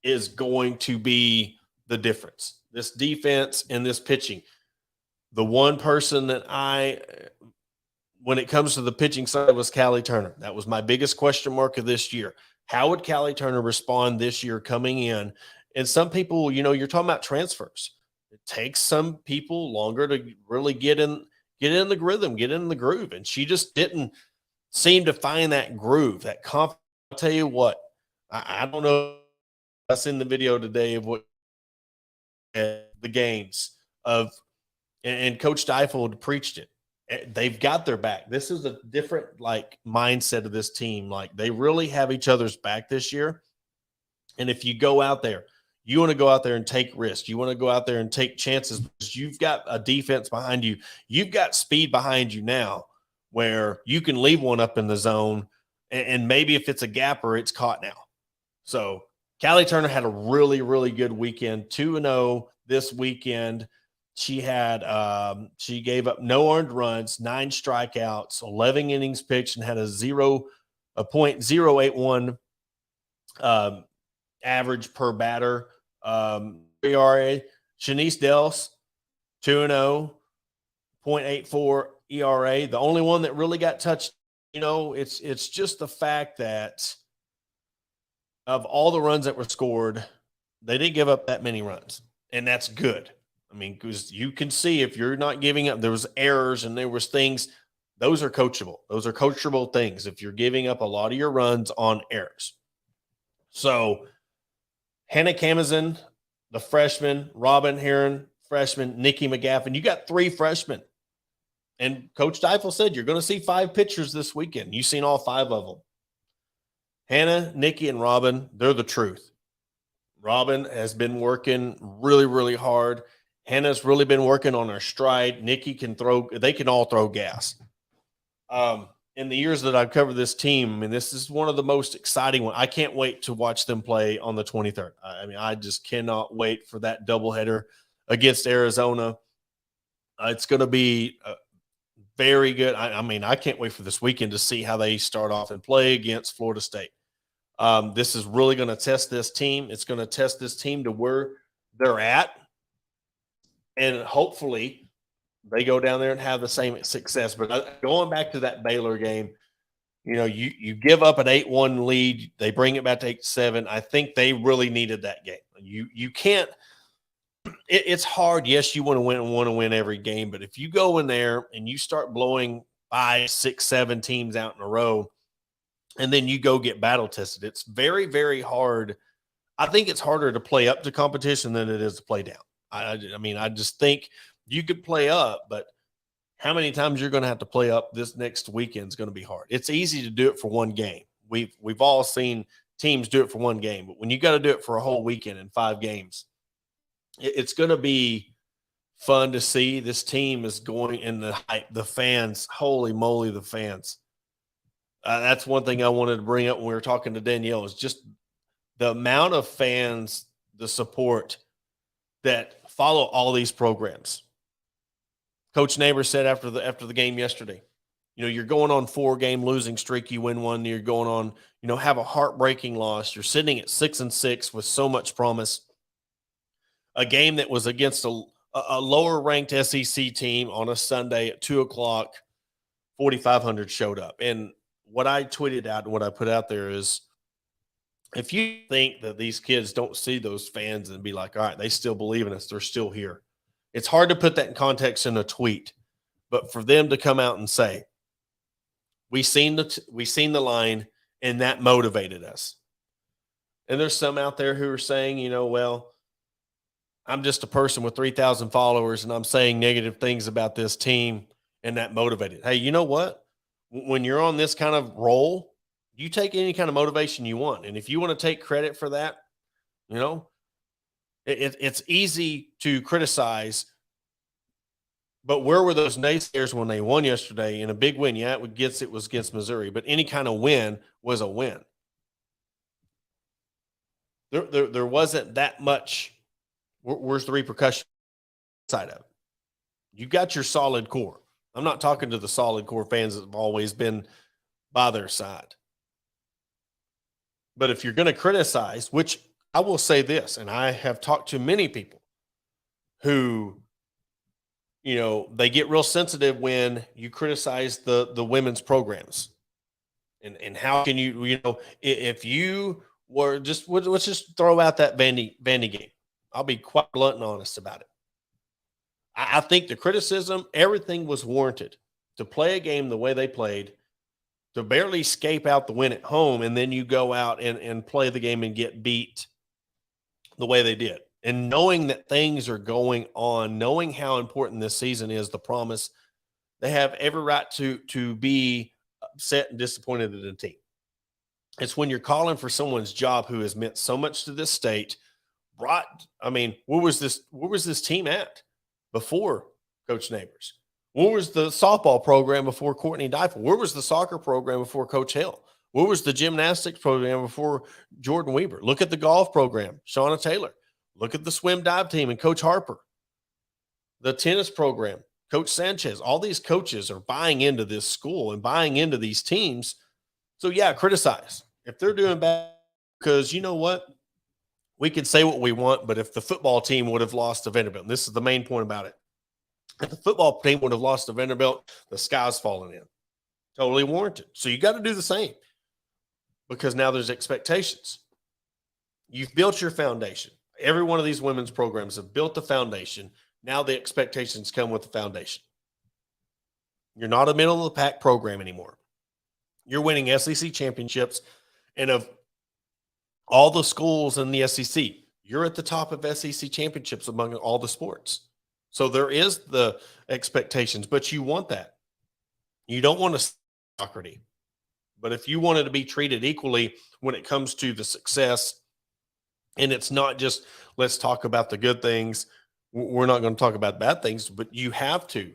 is going to be the difference. This defense and this pitching. The one person that when it comes to the pitching side, was Callie Turner. That was my biggest question mark of this year. How would Callie Turner respond this year coming in? And some people, you're talking about transfers. It takes some people longer to really get in the rhythm, get in the groove. And she just didn't seem to find that groove, that confidence. I'll tell you what, I don't know. I seen the video today of what the games of, and Coach Deifold preached it. They've got their back. This is a different mindset of this team. They really have each other's back this year. And if you go out there, you want to go out there and take risks. You want to go out there and take chances because you've got a defense behind you. You've got speed behind you now where you can leave one up in the zone, and maybe if it's a gapper, it's caught now. So Callie Turner had a really, really good weekend, 2-0 this weekend. She had she gave up no earned runs, 9 strikeouts, 11 innings pitched, and had a 0.081 average per batter. ERA. Shanice Dels, 2-0, 0.84 ERA. The only one that really got touched, it's just the fact that of all the runs that were scored, they didn't give up that many runs, and that's good. Because you can see if you're not giving up, there was errors and there was things. Those are coachable. Those are coachable things if you're giving up a lot of your runs on errors. So Hannah Kamazin, the freshman, Robin Heron, freshman, Nikki McGaffin. You got 3 freshmen. And Coach Deifold said you're going to see 5 pitchers this weekend. You've seen all 5 of them. Hannah, Nikki, and Robin, they're the truth. Robin has been working really, really hard. Hannah's really been working on her stride. Nikki can throw – they can all throw gas. in the years that I've covered this team, I mean, this is one of the most exciting ones. I can't wait to watch them play on the 23rd. I mean, I just cannot wait for that doubleheader against Arizona. It's going to be very good. I mean, I can't wait for this weekend to see how they start off and play against Florida State. This is really going to test this team. It's going to test this team to where they're at. And hopefully they go down there and have the same success. But going back to that Baylor game, you know, you give up an 8-1 lead. They bring it back to 8-7. I think they really needed that game. You can't – it's hard. Yes, you want to win every game. But if you go in there and you start blowing 5, 6, 7 teams out in a row, and then you go get battle tested, it's very, very hard. I think it's harder to play up to competition than it is to play down. I mean, I just think you could play up, but how many times you're going to have to play up this next weekend is going to be hard. It's easy to do it for one game. We've all seen teams do it for one game, but when you got to do it for a whole weekend in 5 games, it's going to be fun to see. This team is going in the fans. Holy moly, the fans. That's one thing I wanted to bring up when we were talking to Danyelle, is just the amount of fans, the support that follow all these programs. Coach Neighbor said after the game yesterday, you know, you're going on 4-game losing streak. You win one, you're going on, you know, have a heartbreaking loss. You're sitting at 6-6 with so much promise. A game that was against a lower ranked SEC team on a Sunday at 2:00, 4,500 showed up. And what I tweeted out and what I put out there is, if you think that these kids don't see those fans and be like, all right, they still believe in us, they're still here. It's hard to put that in context in a tweet, but for them to come out and say, we seen the line and that motivated us. And there's some out there who are saying, you know, well, I'm just a person with 3,000 followers and I'm saying negative things about this team and that motivated. Hey, you know what? When you're on this kind of roll, you take any kind of motivation you want. And if you want to take credit for that, you know, it's easy to criticize. But where were those naysayers when they won yesterday in a big win? Yeah, it was against Missouri, but any kind of win was a win. There wasn't that much. Where's the repercussion side of it? You got your solid core. I'm not talking to the solid core fans that have always been by their side. But if you're going to criticize, which I will say this, and I have talked to many people who, you know, they get real sensitive when you criticize the women's programs. And how can you know, if you were just, let's just throw out that Vandy game. I'll be quite blunt and honest about it. I think the criticism, everything was warranted. To play a game the way they played, to barely escape out the win at home, and then you go out and play the game and get beat the way they did. And knowing that things are going on, knowing how important this season is, the promise, they have every right to be upset and disappointed in the team. It's when you're calling for someone's job who has meant so much to this state. I mean, where was this team at before Coach Neighbors? Where was the softball program before Courtney Deifel? Where was the soccer program before Coach Hill? Where was the gymnastics program before Jordan Weaver? Look at the golf program, Shauna Taylor. Look at the swim dive team and Coach Harper. The tennis program, Coach Sanchez. All these coaches are buying into this school and buying into these teams. So, yeah, criticize. If they're doing bad, because you know what? We can say what we want, but if the football team would have lost to Vanderbilt, and this is the main point about it, if the football team would have lost to Vanderbilt, the sky's falling in. Totally warranted. So you got to do the same, because now there's expectations. You've built your foundation. Every one of these women's programs have built the foundation. Now the expectations come with the foundation. You're not a middle of the pack program anymore. You're winning SEC championships, and of all the schools in the SEC, you're at the top of SEC championships among all the sports. So there is the expectations, but you want that. You don't want to mediocrity. But if you wanted to be treated equally when it comes to the success, and it's not just let's talk about the good things, we're not going to talk about bad things, but you have to.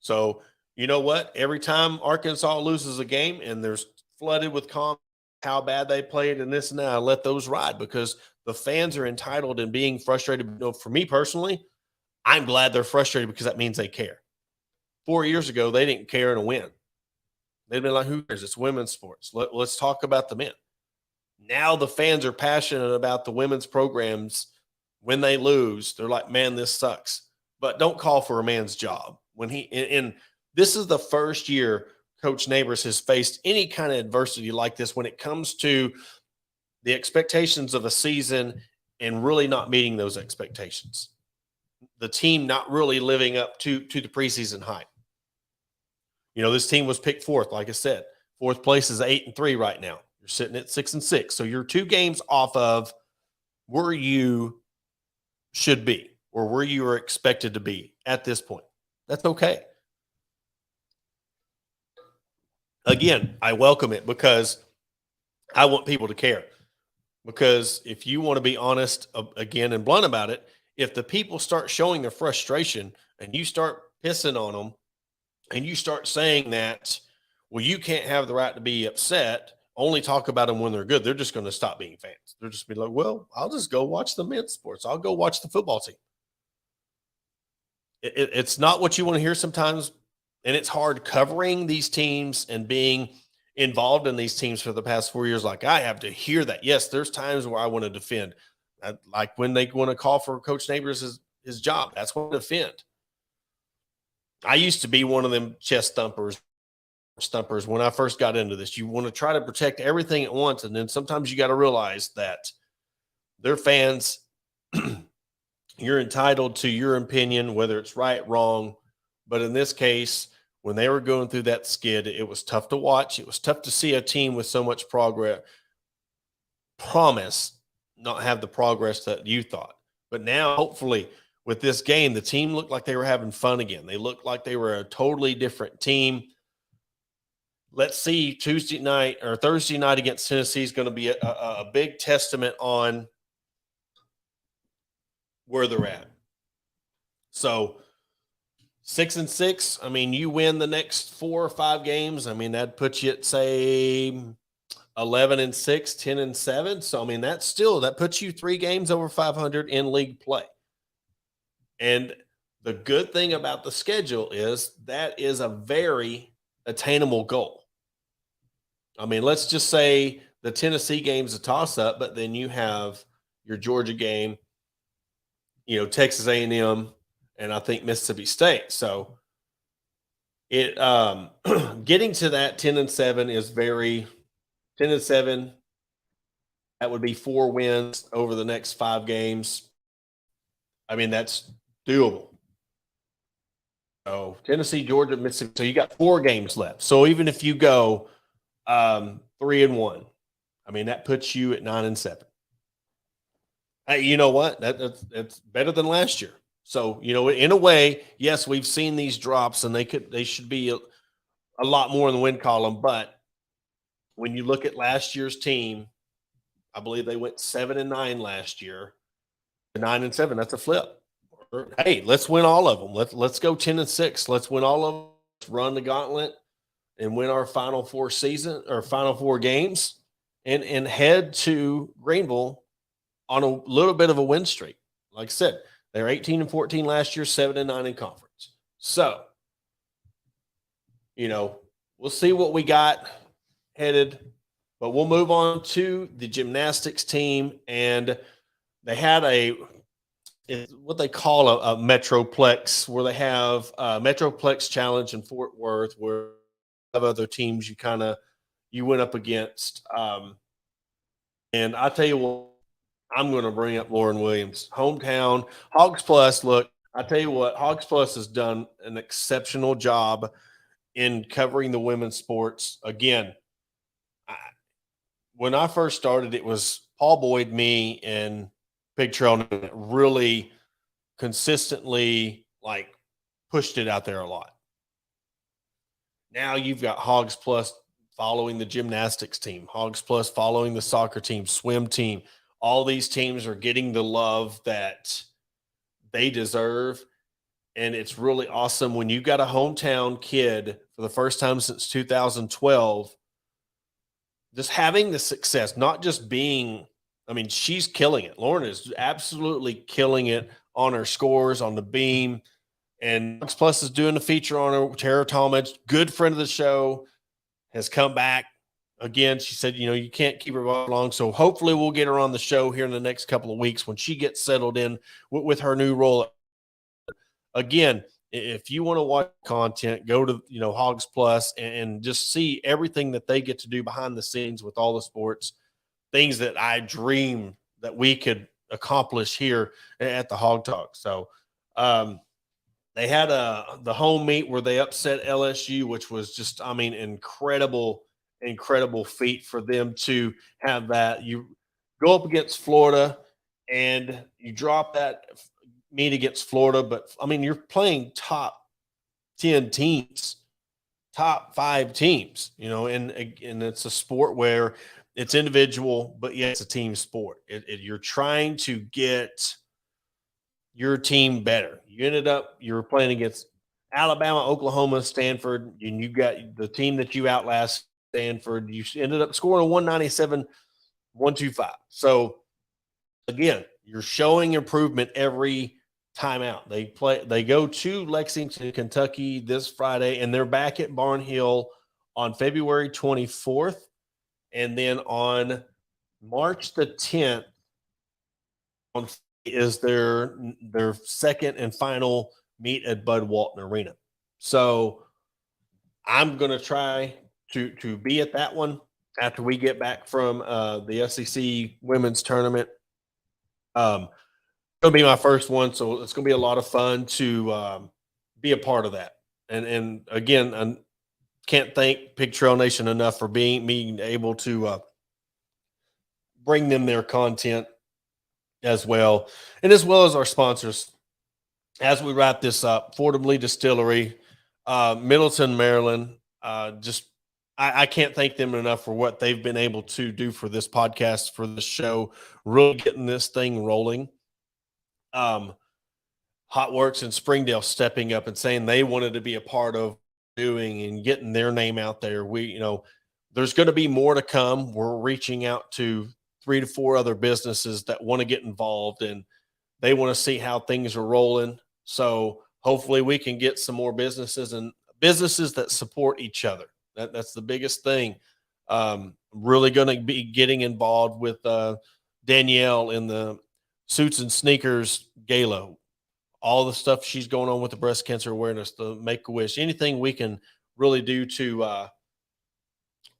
So, you know what? Every time Arkansas loses a game and there's flooded with comments how bad they played and this and that, I let those ride because the fans are entitled and being frustrated. You know, for me personally, I'm glad they're frustrated because that means they care. 4 years ago, they didn't care in a win. They'd been like, who cares? It's women's sports. Let's talk about the men. Now the fans are passionate about the women's programs. When they lose, they're like, man, this sucks. But don't call for a man's job. When and this is the first year Coach Neighbors has faced any kind of adversity like this when it comes to the expectations of a season and really not meeting those expectations. The team not really living up to the preseason hype. You know, this team was picked fourth, like I said. Fourth place is 8-3 right now. You're sitting at 6-6. So you're 2 games off of where you should be or where you are expected to be at this point. That's okay. Again, I welcome it because I want people to care. Because if you want to be honest again and blunt about it, if the people start showing their frustration and you start pissing on them and you start saying that, well, you can't have the right to be upset, only talk about them when they're good, they're just going to stop being fans. They're just be like, well, I'll just go watch the men's sports. I'll go watch the football team. It's not what you want to hear sometimes. And it's hard covering these teams and being involved in these teams for the past 4 years. Like I have to hear that. Yes, there's times where I want to defend. Like when they want to call for Coach Neighbors' his job. That's what I defend. I used to be one of them chest thumpers when I first got into this. You want to try to protect everything at once. And then sometimes you got to realize that they're fans. You're entitled to your opinion, whether it's right, wrong. But in this case, when they were going through that skid, it was tough to watch. It was tough to see a team with so much promise not have the progress that you thought. But now, hopefully, with this game, the team looked like they were having fun again. They looked like they were a totally different team. Let's see, Tuesday night or Thursday night against Tennessee is going to be a big testament on where they're at. So 6-6, I mean, you win the next 4 or 5 games. I mean, that puts you at, say, 11-6, 10-7. So, I mean, that puts you 3 games over 500 in league play. And the good thing about the schedule is that is a very attainable goal. I mean, let's just say the Tennessee game's a toss-up, but then you have your Georgia game, you know, Texas A&M, and I think Mississippi State. So it getting to that 10-7 is very 10-7. That would be 4 wins over the next 5 games. I mean, that's doable. So Tennessee, Georgia, Mississippi. So you got 4 games left. So even if you go 3-1, I mean, that puts you at 9-7. Hey, you know what? That's better than last year. So, you know, in a way, yes, we've seen these drops and they should be a lot more in the win column. But when you look at last year's team, I believe they went 7-9 last year. 9-7, that's a flip. Hey, let's win all of them. Let's go 10-6. Let's win all of them. Let's run the gauntlet and win our final 4 games and head to Greenville on a little bit of a win streak. Like I said, they were 18-14 last year, 7-9 in conference. So, you know, we'll see what we got headed, but we'll move on to the gymnastics team. And they had what they call a Metroplex, where they have a Metroplex Challenge in Fort Worth, where have other teams you went up against. And I tell you what, I'm going to bring up Lauren Williams, hometown Hogs Plus. Look, I tell you what, Hogs Plus has done an exceptional job in covering the women's sports. Again, when I first started, it was Paul Boyd, me, and Big Trail that really consistently pushed it out there a lot. Now you've got Hogs Plus following the gymnastics team, Hogs Plus following the soccer team, swim team. All these teams are getting the love that they deserve. And it's really awesome when you've got a hometown kid for the first time since 2012, just having the success, not just being, I mean, she's killing it. Lauren is absolutely killing it on her scores, on the beam. And Fox Plus is doing a feature on her. Tara Talmadge, good friend of the show, has come back. Again, she said, you can't keep her long. So hopefully we'll get her on the show here in the next couple of weeks when she gets settled in with her new role. Again, if you want to watch content, go to, Hogs Plus and just see everything that they get to do behind the scenes with all the sports, things that I dream that we could accomplish here at the Hog Talk. So, they had the home meet where they upset LSU, which was just, incredible feat for them to have that. You go up against Florida and you drop that meet against Florida, but you're playing top 10 teams, top 5 teams, and it's a sport where it's individual, but yeah, it's a team sport. You're trying to get your team better. You were playing against Alabama, Oklahoma, Stanford, and you got the team that you outlast Stanford. You ended up scoring a 197, 125. So again, you're showing improvement every time out. They go to Lexington, Kentucky this Friday, and they're back at Barnhill on February 24th. And then on March the 10th, is their second and final meet at Bud Walton Arena. So I'm going to try to be at that one after we get back from the SEC women's tournament. It'll be my first one, so it's going to be a lot of fun to be a part of that. And again, I can't thank Pig Trail Nation enough for being able to bring them their content as well, and as well as our sponsors. As we wrap this up, Fordham Lee Distillery, Middleton, Maryland, I can't thank them enough for what they've been able to do for this podcast, for the show, really getting this thing rolling. Hotworks in Springdale stepping up and saying they wanted to be a part of doing and getting their name out there. There's going to be more to come. We're reaching out to 3 to 4 other businesses that want to get involved, and they want to see how things are rolling. So hopefully we can get some more businesses that support each other. That's the biggest thing. Really going to be getting involved with Danyelle in the Suits and Sneakers Gala, all the stuff she's going on with the breast cancer awareness, the Make-A-Wish, anything we can really do to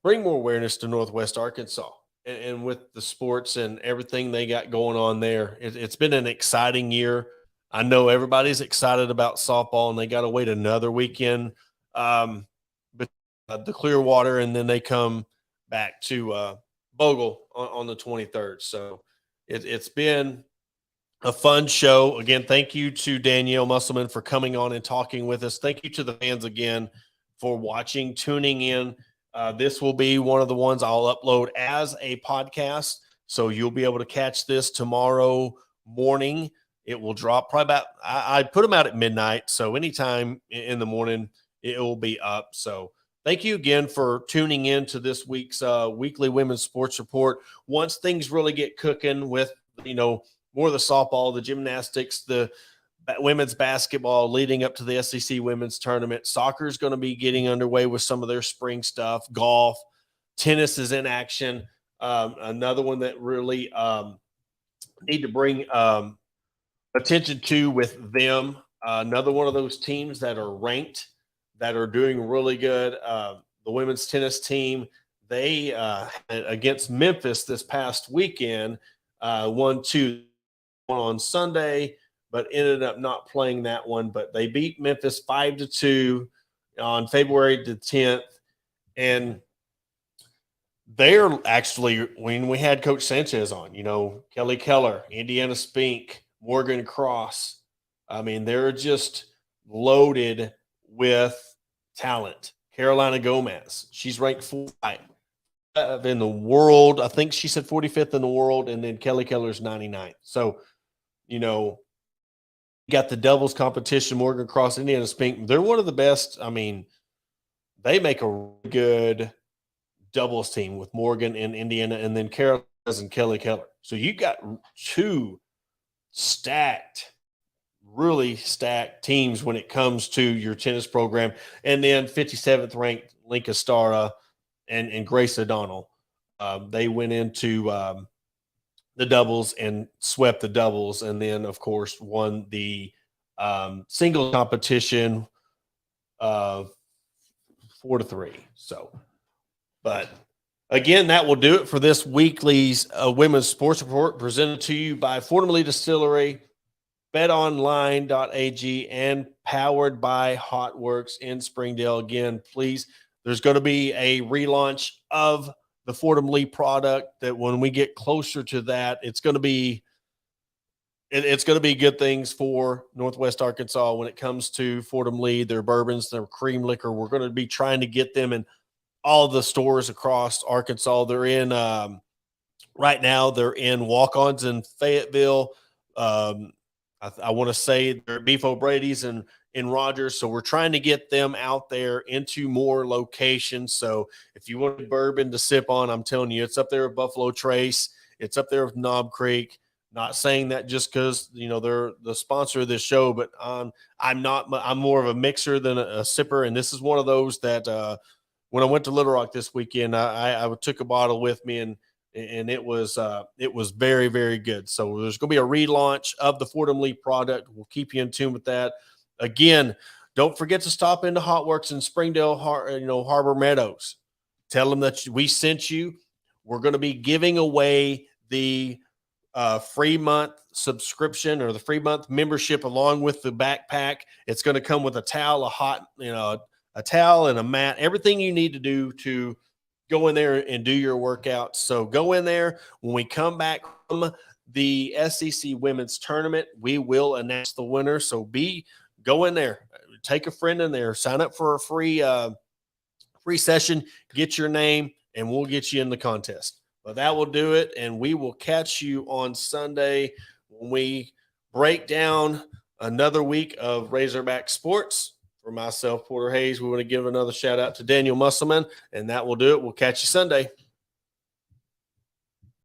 bring more awareness to Northwest Arkansas. And with the sports and everything they got going on there, it's been an exciting year. I know everybody's excited about softball, and they got to wait another weekend, but the Clearwater, and then they come back to Bogle on the 23rd. So it's been a fun show. Again, thank you to Danyelle Musselman for coming on and talking with us. Thank you to the fans again for watching, tuning in. This will be one of the ones I'll upload as a podcast, so you'll be able to catch this tomorrow morning. It will drop probably about, I put them out at midnight, so anytime in the morning it will be up. So thank you again for tuning in to this week's weekly women's sports report. Once things really get cooking with, more of the softball, the gymnastics, the women's basketball leading up to the SEC women's tournament. Soccer is going to be getting underway with some of their spring stuff. Golf, tennis is in action. Another one that really need to bring attention to with them. Another one of those teams that are ranked, that are doing really good. The women's tennis team, they against Memphis this past weekend, won 2 on Sunday, but ended up not playing that one. But they beat Memphis 5-2 on February the 10th. And they're actually, when we had Coach Sanchez on, Kelly Keller, Indiana Spink, Morgan Cross, they're just loaded with talent. Carolina Gomez, she's ranked 4th in the world. I think she said 45th in the world. And then Kelly Keller's 99th. So, You got the doubles competition, Morgan Cross, Indiana Spink. They're one of the best. I mean, they make a really good doubles team with Morgan and Indiana, and then Carolina's and Kelly Keller. So you got two really stacked teams when it comes to your tennis program. And then 57th ranked Linka Stara and Grace O'Donnell. They went into the doubles and swept the doubles, and then, of course, won the single competition 4-3. So, but again, that will do it for this weekly's women's sports report presented to you by Fordham Lee Distillery, betonline.ag, and powered by Hotworks in Springdale. Again, please, there's going to be a relaunch of the Fordham Lee product that when we get closer to that, it's going to be good things for Northwest Arkansas when it comes to Fordham Lee, their bourbons, their cream liquor. We're going to be trying to get them in all the stores across Arkansas. They're in right now. They're in walk-ons in Fayetteville. I want to say they're at Beef O'Brady's and in Rogers. So we're trying to get them out there into more locations. So if you want bourbon to sip on, I'm telling you, it's up there with Buffalo Trace. It's up there with Knob Creek. Not saying that just because, they're the sponsor of this show, but I'm more of a mixer than a sipper. And this is one of those that when I went to Little Rock this weekend, I took a bottle with me, and it was very, very good. So there's going to be a relaunch of the Fordham Lee product. We'll keep you in tune with that. Again, don't forget to stop into Hotworks in Springdale, Harbor Meadows. Tell them that we sent you. We're going to be giving away the free month subscription or the free month membership along with the backpack. It's going to come with a towel, a towel and a mat, everything you need to do to go in there and do your workouts. So go in there. When we come back from the SEC women's tournament, we will announce the winner. So go in there, take a friend in there, sign up for a free session, get your name, and we'll get you in the contest. But that will do it, and we will catch you on Sunday when we break down another week of Razorback sports. For myself, Porter Hayes, we want to give another shout out to Danyelle Musselman, and that will do it. We'll catch you Sunday.